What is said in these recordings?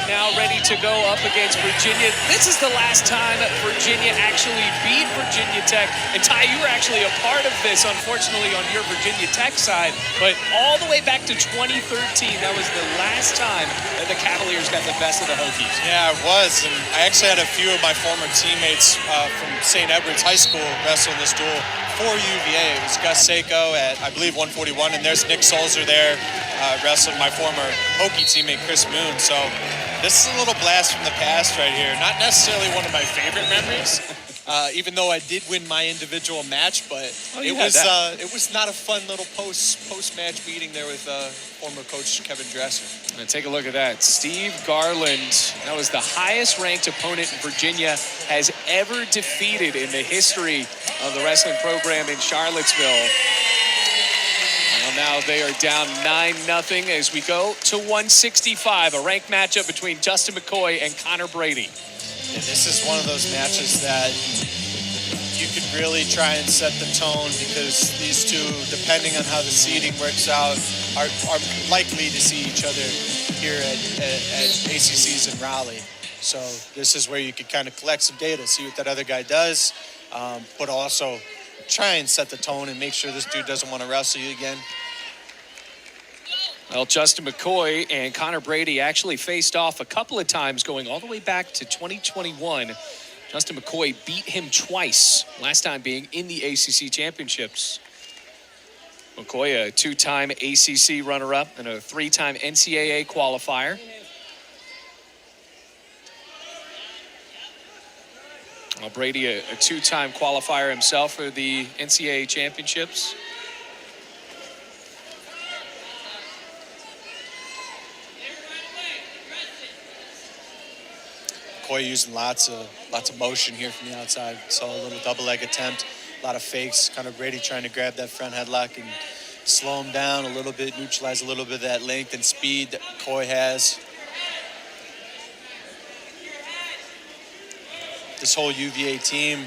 now ready to go up against Virginia. This is the last time Virginia actually beat Virginia Tech. And Ty, you were actually a part of this, unfortunately, on your Virginia Tech side. But all the way back to 2013, that was the last time that the Cavaliers got the best of the Hokies. Yeah, it was. And I actually had a few of my former teammates from St. Edward's High School wrestle in this duel for UVA. It was Gus Seiko at, I believe, 141. And there's Nick Sulzer there, wrestled my former Hokie teammate, Chris Moon. So this is a little blast from the past right here. Not necessarily one of my favorite memories, even though I did win my individual match, but it was not a fun little post-match meeting there with former coach Kevin Dresser. And take a look at that. Steve Garland, that was the highest ranked opponent Virginia has ever defeated in the history of the wrestling program in Charlottesville. Well, now they are down 9-0 as we go to 165, a ranked matchup between Justin McCoy and Connor Brady. And this is one of those matches that you could really try and set the tone, because these two, depending on how the seeding works out, are likely to see each other here at ACCs in Raleigh. So this is where you could kind of collect some data, see what that other guy does, but also try and set the tone and make sure this dude doesn't want to wrestle you again. Well, Justin McCoy and Connor Brady actually faced off a couple of times going all the way back to 2021. Justin McCoy beat him twice, last time being in the ACC championships. McCoy, a two-time ACC runner-up and a three-time NCAA qualifier. Well, Brady, a two-time qualifier himself for the NCAA championships. McCoy using lots of motion here from the outside. Saw a little double leg attempt, a lot of fakes. Kind of Brady trying to grab that front headlock and slow him down a little bit, neutralize a little bit of that length and speed that McCoy has. This whole UVA team,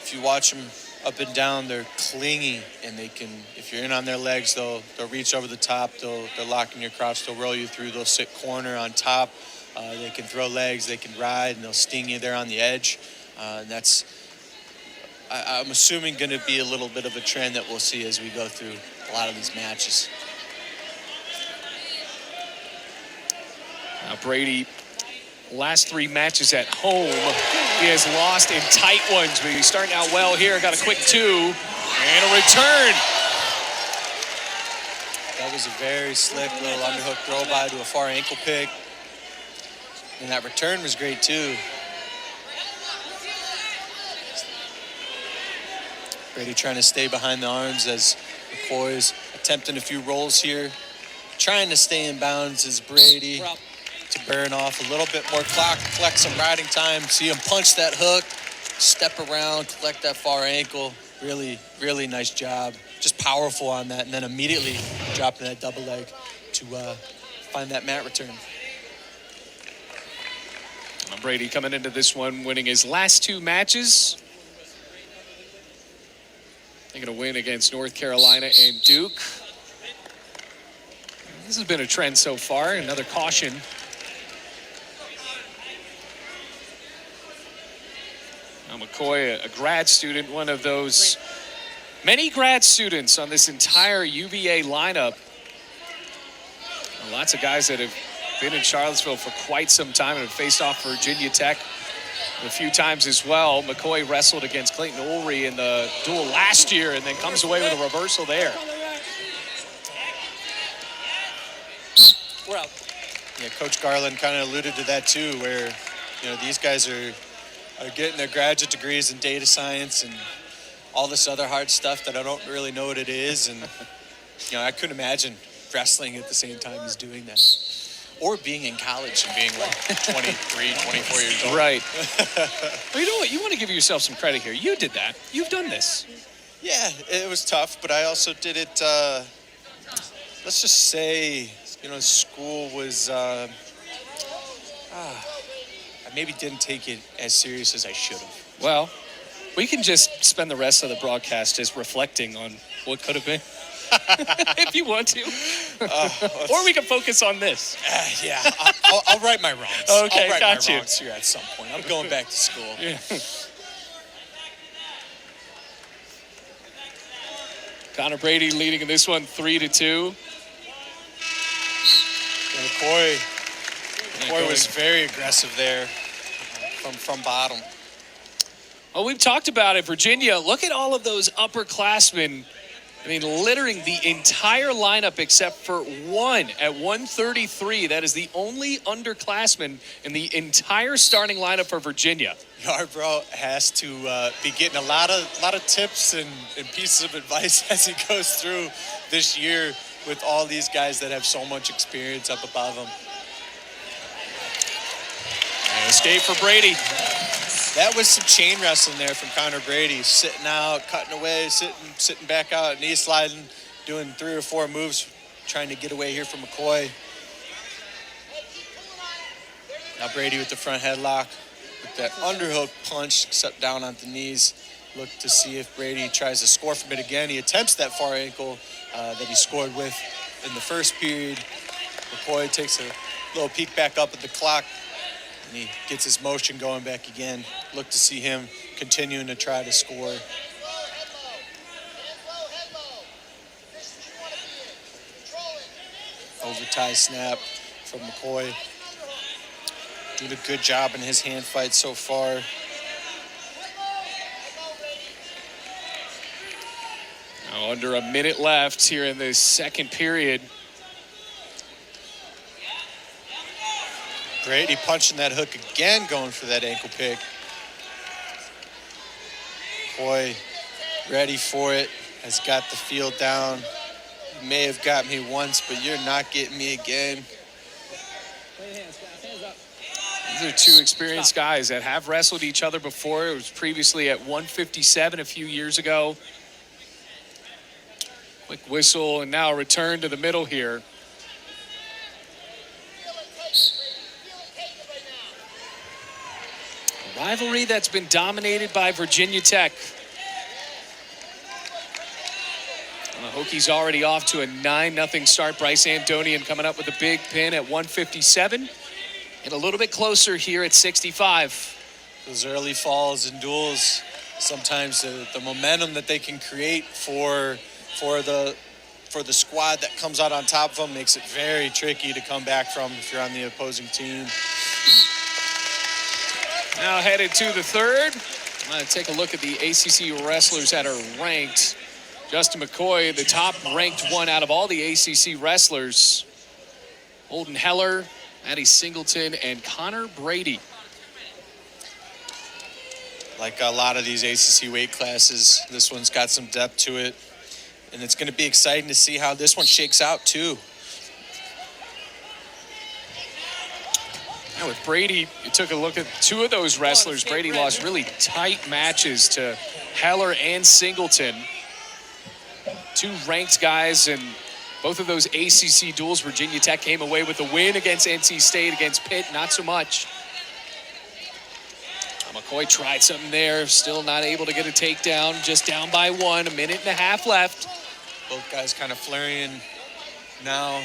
if you watch them up and down, they're clingy, and they can, if you're in on their legs, they'll reach over the top, they'll lock in your crotch, they'll roll you through, they'll sit corner on top. They can throw legs, they can ride, and they'll sting you there on the edge. And that's, I'm assuming, going to be a little bit of a trend that we'll see as we go through a lot of these matches. Now Brady, last three matches at home, he has lost in tight ones, but he's starting out well here. Got a quick two and a return. That was a very slick little underhook throw by to a far ankle pick. And that return was great too. Brady trying to stay behind the arms as McCoy's attempting a few rolls here. Trying to stay in bounds as Brady to burn off a little bit more clock, collect some riding time. See him punch that hook, step around, collect that far ankle. Really, really nice job. Just powerful on that, and then immediately dropping that double leg to find that mat return. Brady coming into this one, winning his last two matches. They're going to win against North Carolina and Duke. This has been a trend so far. Another caution. Now McCoy, a grad student, one of those many grad students on this entire UVA lineup. Lots of guys that have been in Charlottesville for quite some time and have faced off Virginia Tech a few times as well. McCoy wrestled against Clayton Ulrey in the duel last year and then comes away with a reversal there. We're out. Yeah, Coach Garland kind of alluded to that too, where these guys are getting their graduate degrees in data science and all this other hard stuff that I don't really know what it is. And I couldn't imagine wrestling at the same time as doing that. Or being in college and being like 23, 24 years old. Right. Well, you know what? You want to give yourself some credit here. You did that. You've done this. Yeah, it was tough, but I also did it, let's just say, school was, I maybe didn't take it as serious as I should have. Well, we can just spend the rest of the broadcast just reflecting on what could have been. if you want to. Or we can focus on this. Yeah, I'll right my wrongs. Okay, I'll right got my you. wrongs here at some point. I'm going back to school. Yeah. Connor Brady leading in this one 3-2. McCoy was very aggressive there from bottom. Well, we've talked about it. Virginia, look at all of those upperclassmen. I mean, littering the entire lineup except for one at 133. That is the only underclassman in the entire starting lineup for Virginia. Yarbrough has to be getting a lot of tips and pieces of advice as he goes through this year with all these guys that have so much experience up above him. And escape for Brady. That was some chain wrestling there from Connor Brady, sitting out, cutting away, sitting back out, knee sliding, doing 3 or 4 moves, trying to get away here from McCoy. Now Brady with the front headlock, with that underhook punch, except down on the knees. Look to see if Brady tries to score from it again. He attempts that far ankle that he scored with in the first period. McCoy takes a little peek back up at the clock, and he gets his motion going back again. Look to see him continuing to try to score. Overtie snap from McCoy. Doing a good job in his hand fight so far. Now under a minute left here in the second period. Brady punching that hook again, going for that ankle pick. McCoy ready for it, has got the field down. You may have got me once, but you're not getting me again. These are two experienced guys that have wrestled each other before. It was previously at 157 a few years ago. Quick whistle, and now a return to the middle here. A rivalry that's been dominated by Virginia Tech. The Hokies already off to a 9-0 start. Bryce Andonian coming up with a big pin at 157. And a little bit closer here at 65. Those early falls and duels, sometimes the momentum that they can create for the squad that comes out on top of them makes it very tricky to come back from if you're on the opposing team. Now headed to the third. I'm going to take a look at the ACC wrestlers that are ranked. Justin McCoy, the top ranked one out of all the ACC wrestlers. Holden Heller, Maddie Singleton, and Connor Brady. Like a lot of these ACC weight classes, this one's got some depth to it. And it's going to be exciting to see how this one shakes out, too. Now with Brady, you took a look at two of those wrestlers. Brady lost really tight matches to Heller and Singleton. Two ranked guys, and both of those ACC duels, Virginia Tech came away with a win against NC State. Against Pitt, not so much. McCoy tried something there, still not able to get a takedown, just down by one, 1.5 minutes left. Both guys kind of flurrying now.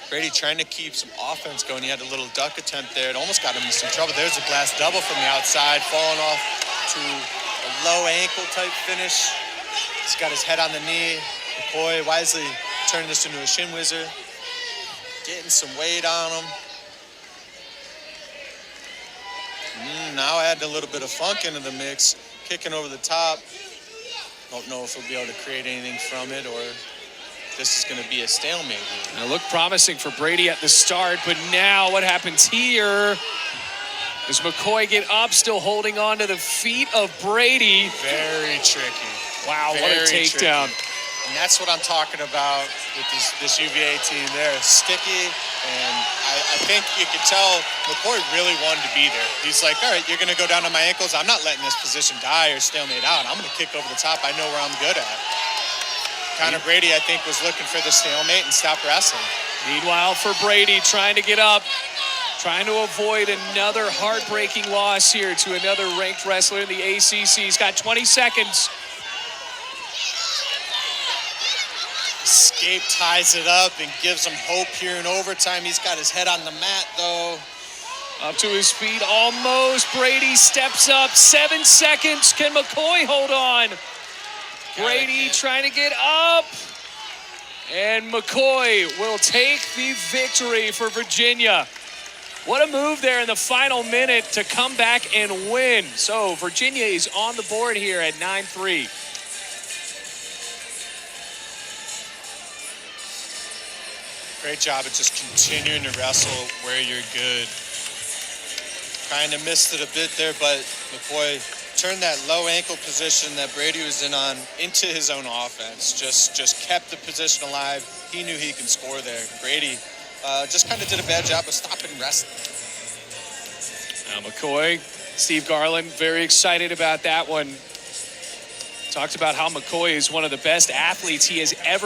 Brady trying to keep some offense going. He had a little duck attempt there. It almost got him in some trouble. There's a glass double from the outside, falling off to a low ankle type finish. He's got his head on the knee. McCoy wisely turning this into a shin wizard. Getting some weight on him. Now add a little bit of funk into the mix. Kicking over the top. Don't know if he'll be able to create anything from it, or this is going to be a stalemate. Now looked promising for Brady at the start, but now what happens here? Does McCoy get up, still holding on to the feet of Brady? Very tricky. Wow, what a takedown. And that's what I'm talking about with this UVA team. They're sticky, and I think you could tell McCoy really wanted to be there. He's like, all right, you're going to go down to my ankles. I'm not letting this position die or stalemate out. I'm going to kick over the top. I know where I'm good at. Connor Brady, I think, was looking for the stalemate and stop wrestling. Meanwhile, for Brady, trying to get up, trying to avoid another heartbreaking loss here to another ranked wrestler in the ACC. He's got 20 seconds. escape ties it up and gives him hope here in overtime. He's got his head on the mat, though. Up to his feet almost. Brady steps up. 7 seconds. Can McCoy hold on? Brady trying to get up. And McCoy will take the victory for Virginia. What a move there in the final minute to come back and win. So Virginia is on the board here at 9-3. Great job at just continuing to wrestle where you're good. Kind of missed it a bit there, but McCoy turned that low ankle position that Brady was in on into his own offense. Just kept the position alive. He knew he could score there. Brady just kind of did a bad job of stopping wrestling. Now McCoy, Steve Garland, very excited about that one. Talked about how McCoy is one of the best athletes he has ever